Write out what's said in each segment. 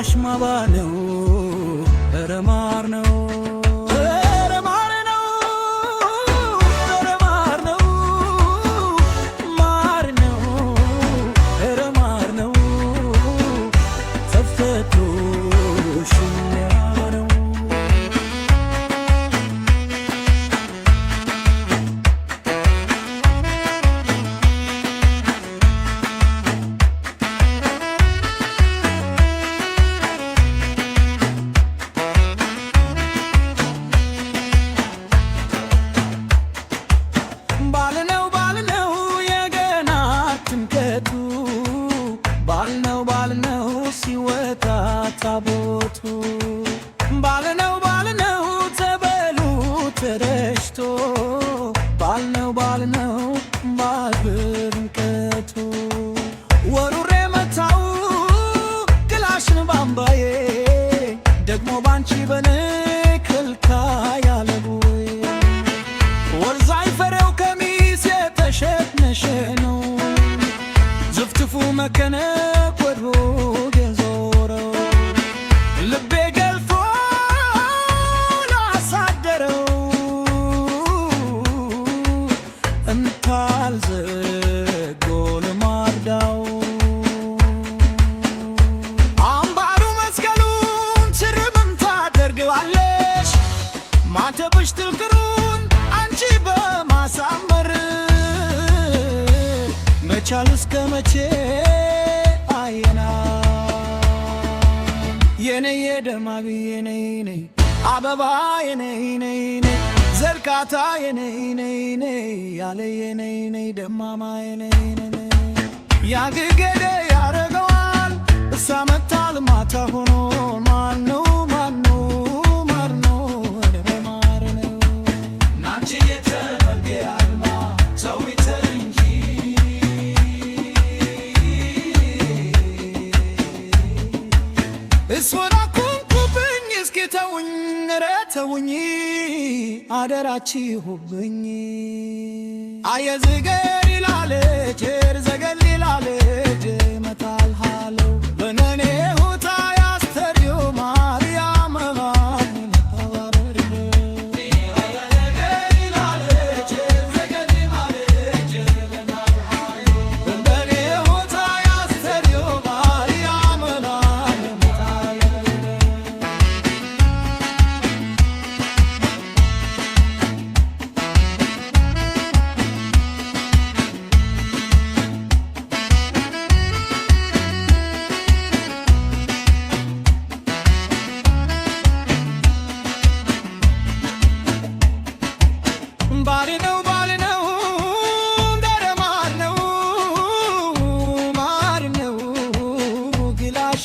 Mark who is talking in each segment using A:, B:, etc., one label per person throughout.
A: ግላሽ ማባነው ረማር ነው ታቦቱ ባልነው ተበሉ ተረሽቶ ባልነው ባድርንቀቱ ወሩሬ መታው ግላሽን ባምባዬ ደግሞ ባንቺ በኔ ከልካይ ያለቡዬ ወርዛይ ፈሬው ከሚስ የተሸነሸ ነው ዝፍትፉ መከነ ቆድሮ ማተብሽ ትልክሩን አንቺ በማሳመር መቻል እስከ መቼ አይና የኔ የደማቢ የኔ አበባ የኔ ዘርካታ የኔ ያለ የኔ ደማማ የኔ ያግገደ ያረገዋል እሳመታል ማታ ሆኖ ማነው እስወራኩብኝ እስኪ ተውኝ ረተውኝ አደራችሁብኝ አየዝገር ይላለች ዘገል ይላለች መታል ሃለው በነኔ ሁታ ያስተሪዮ ማርያም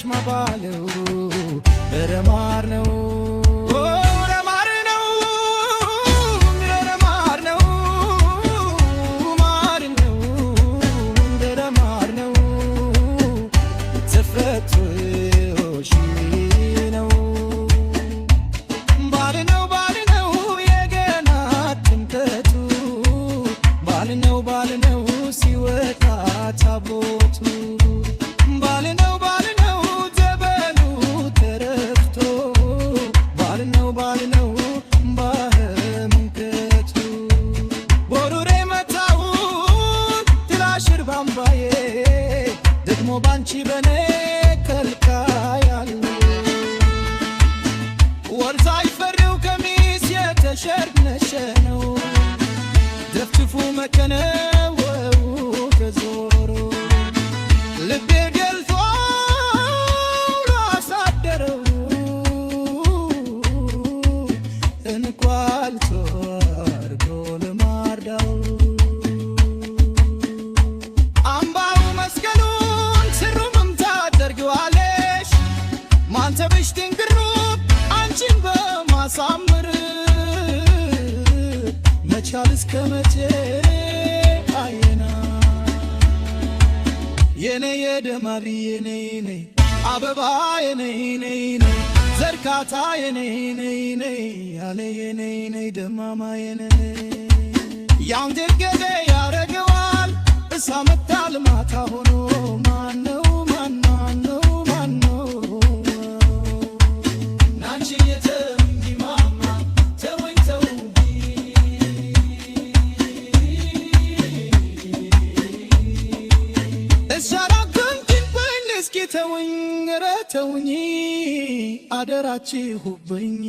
A: ማባለው ረማር ነው ባልነው ሲወጣ ታቦቱ ባልነው ተበሉ ተረፍቶ ባልነው ባህምንከቱ ቦሩሬ መታውን ትላሽር ባምባዬ ደግሞ ባንቺ በኔ ከልካያል ወርዛይ ፈሬው ከሚስ የተሸርነሸ ነው ደፍትፉ መከነው ከዞሮ ልቤ ገልጾ አሳደረው እንኳልቶ አርጎ ለማርዳው አምባው መስቀሉን ስሩምም ታደርጊዋለሽ ማንተብሽ ድንግሩ አንቺን በማሳመር መቻል እስከ መቼ አይና የኔ የደማሪ የኔ አበባ የኔ ዘርካታ የኔ ያለ የኔ ደማማ የኔ ያንደገደ ያረገዋል እሳመታል ማታ ሆኖ ማነው እንዳይተውኝ አደራችሁብኝ